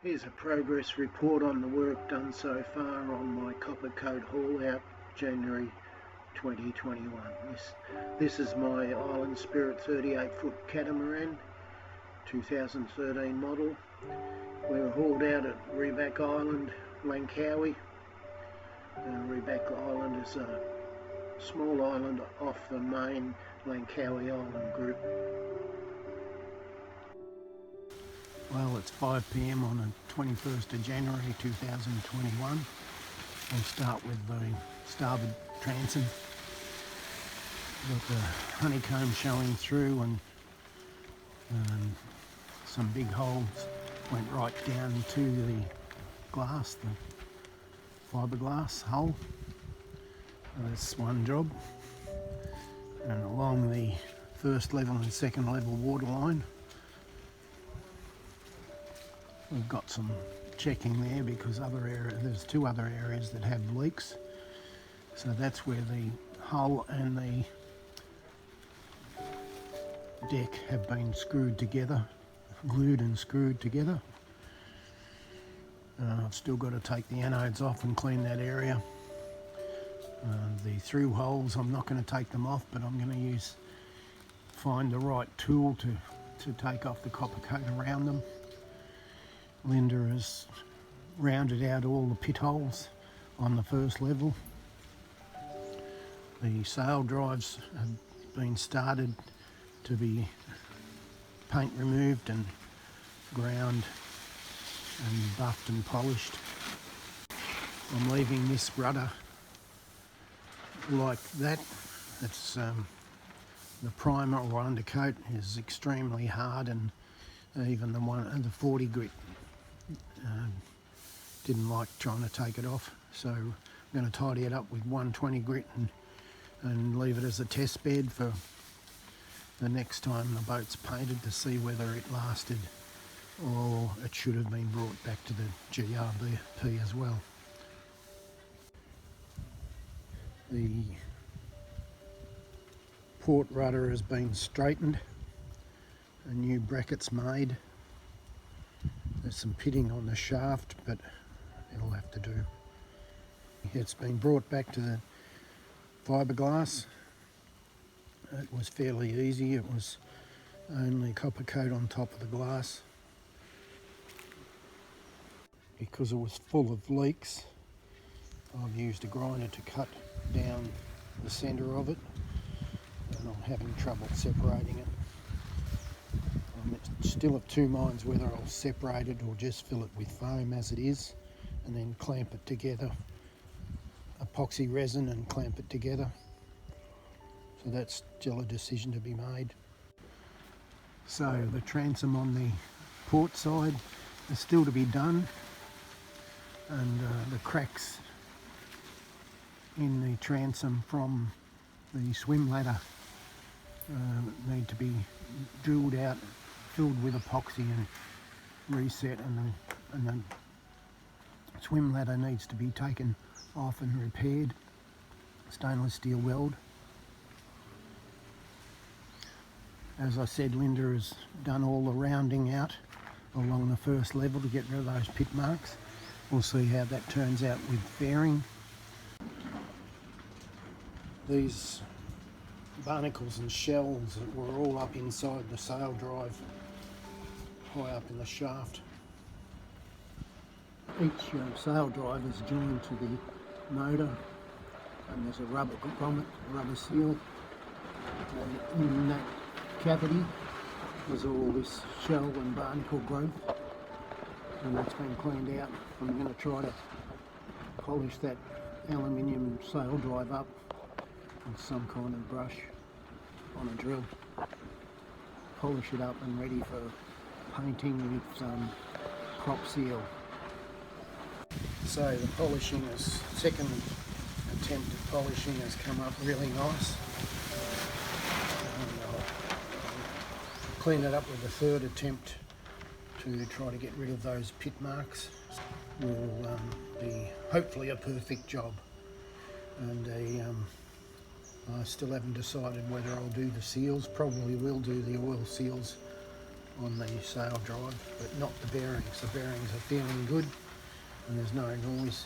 Here's a progress report on the work done so far on my copper coat haul out January 2021. This is my Island Spirit 38-foot catamaran, 2013 model. We were hauled out at Rebak Island, Langkawi. Rebak Island is a small island off the main Langkawi Island group. Well, it's 5 p.m. on the 21st of January 2021. We'll start with the starboard transom. Got the honeycomb showing through, and some big holes went right down to the glass, the fiberglass hull. That's one job. And along the first level and second level waterline, we've got some checking there because there's two other areas that have leaks. So that's where the hull and the deck have been screwed together, glued and screwed together. I've still got to take the anodes off and clean that area. The through holes, I'm not going to take them off, but I'm going to find the right tool to take off the copper coat around them. Linda has rounded out all the pit holes on the first level. The sail drives have been started to be paint removed and ground and buffed and polished. I'm leaving this rudder like that. It's the primer or undercoat is extremely hard, and even the 40 grit didn't like trying to take it off, so I'm going to tidy it up with 120 grit and leave it as a test bed for the next time the boat's painted to see whether it lasted or it should have been brought back to the GRBP as well. The port rudder has been straightened, a new bracket's made. There's some pitting on the shaft, but it'll have to do. It's been brought back to the fiberglass. It was fairly easy. It was only copper coat on top of the glass. Because it was full of leaks, I've used a grinder to cut down the centre of it, and I'm having trouble separating it. I'm still of two minds whether I'll separate it or just fill it with foam as it is and then clamp it together, epoxy resin, and clamp it together. So that's still a decision to be made. So the transom on the port side is still to be done, and the cracks in the transom from the swim ladder need to be drilled out, filled with epoxy and reset, and the swim ladder needs to be taken off and repaired. Stainless steel weld. As I said, Linda has done all the rounding out along the first level to get rid of those pit marks. We'll see how that turns out with fairing. These barnacles and shells were all up inside the sail drive, high up in the shaft. Each sail drive is joined to the motor, and there's a rubber grommet, rubber seal, and in that cavity there's all this shell and barnacle growth, and that's been cleaned out. I'm going to try to polish that aluminium sail drive up with some kind of brush on a drill, polish it up and ready for painting with some crop seal. So the polishing second attempt at polishing has come up really nice. Clean it up with a third attempt to try to get rid of those pit marks. Will be hopefully a perfect job, and I still haven't decided whether I'll do the seals. Probably will do the oil seals on the sail drive, but not the bearings. The bearings are feeling good and there's no noise.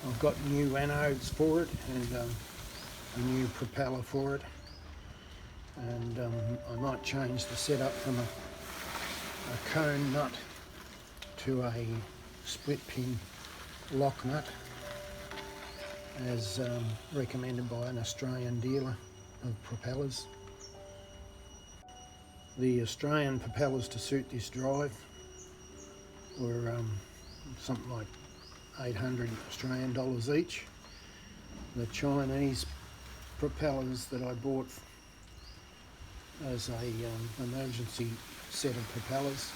I've got new anodes for it and a new propeller for it, and I might change the setup from a cone nut to a split pin lock nut as recommended by an Australian dealer of propellers. The Australian propellers to suit this drive were something like 800 Australian dollars each. The Chinese propellers that I bought as a emergency set of propellers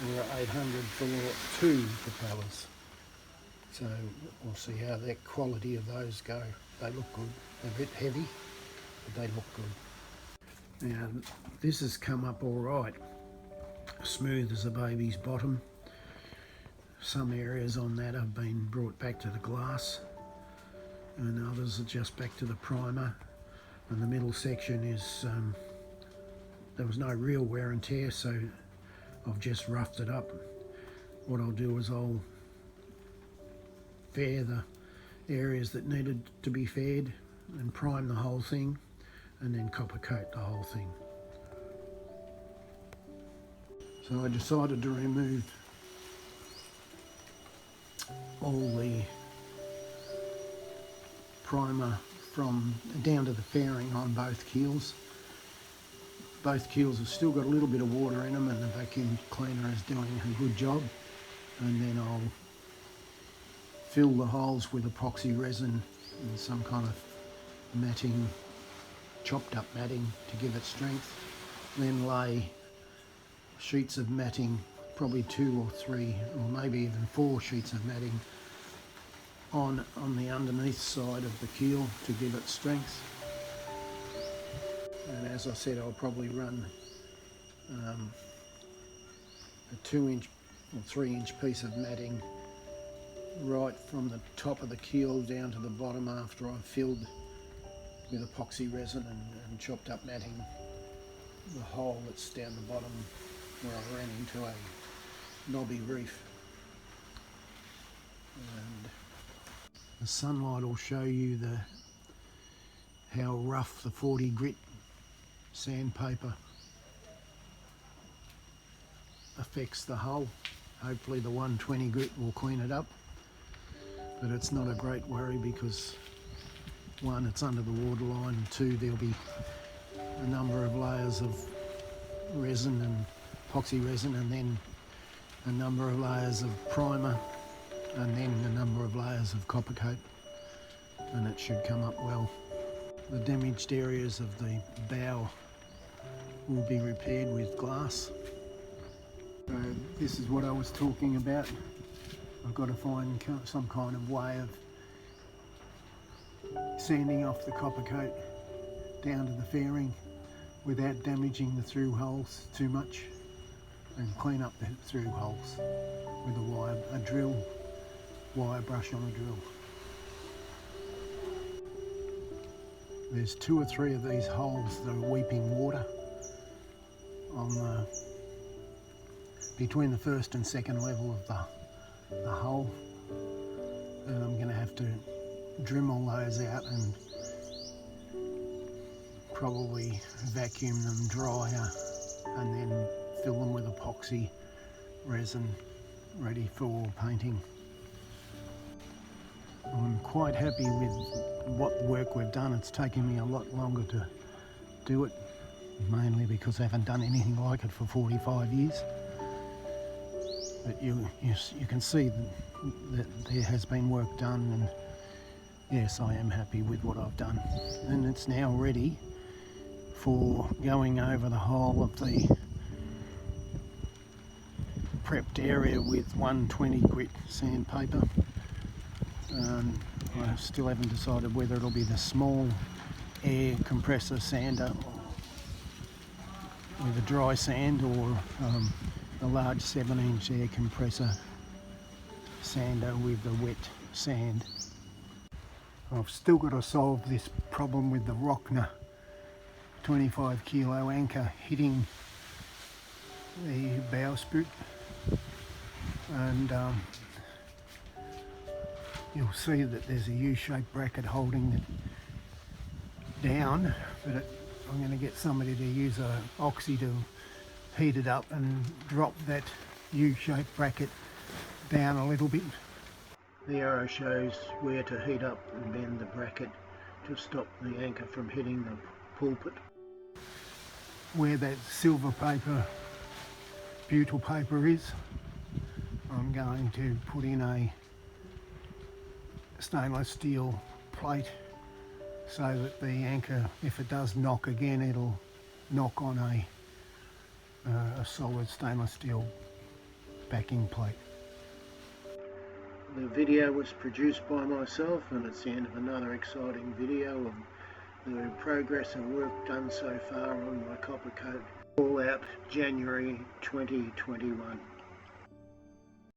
were 800 for 2 propellers. So we'll see how the quality of those go. They look good. They're a bit heavy, but they look good. Now this has come up all right, smooth as a baby's bottom. Some areas on that have been brought back to the glass and others are just back to the primer, and the middle section is there was no real wear and tear, so I've just roughed it up. What I'll do is I'll fair the areas that needed to be faired and prime the whole thing, and then copper coat the whole thing. So I decided to remove all the primer from down to the fairing on both keels. Both keels have still got a little bit of water in them and the vacuum cleaner is doing a good job. And then I'll fill the holes with epoxy resin and some kind of matting, chopped up matting to give it strength. Then lay sheets of matting, probably 2 or 3 or maybe even 4 sheets of matting on the underneath side of the keel to give it strength. And as I said, I'll probably run a 2-inch or 3-inch piece of matting right from the top of the keel down to the bottom after I've filled with epoxy resin and chopped up matting the hole that's down the bottom where I ran into a knobby reef. And the sunlight will show you how rough the 40 grit sandpaper affects the hull. Hopefully the 120 grit will clean it up, but it's not a great worry because 1, it's under the waterline, 2, there'll be a number of layers of resin and epoxy resin, and then a number of layers of primer, and then a number of layers of copper coat, and it should come up well. The damaged areas of the bow will be repaired with glass. So this is what I was talking about. I've got to find some kind of way of sanding off the copper coat down to the fairing without damaging the through holes too much, and clean up the through holes with a wire brush on a drill. There's 2 or 3 of these holes that are weeping water on between the first and second level of the hull, and I'm going to have to Dremel those out and probably vacuum them drier and then fill them with epoxy resin ready for painting. I'm quite happy with what work we've done. It's taken me a lot longer to do it, mainly because I haven't done anything like it for 45 years. But you can see that there has been work done, and yes, I am happy with what I've done. And it's now ready for going over the whole of the prepped area with 120 grit sandpaper. I still haven't decided whether it'll be the small air compressor sander with a dry sand, or a large 7-inch air compressor sander with the wet sand. I've still got to solve this problem with the Rockner 25 kilo anchor hitting the bowsprit, and you'll see that there's a U-shaped bracket holding it down, but I'm going to get somebody to use a oxy to heat it up and drop that U-shaped bracket down a little bit. The arrow shows where to heat up and bend the bracket to stop the anchor from hitting the pulpit. Where that silver paper, butyl paper is, I'm going to put in a stainless steel plate so that the anchor, if it does knock again, it'll knock on a solid stainless steel backing plate. The video was produced by myself, and it's the end of another exciting video of the progress and work done so far on my copper coat, all out January 2021.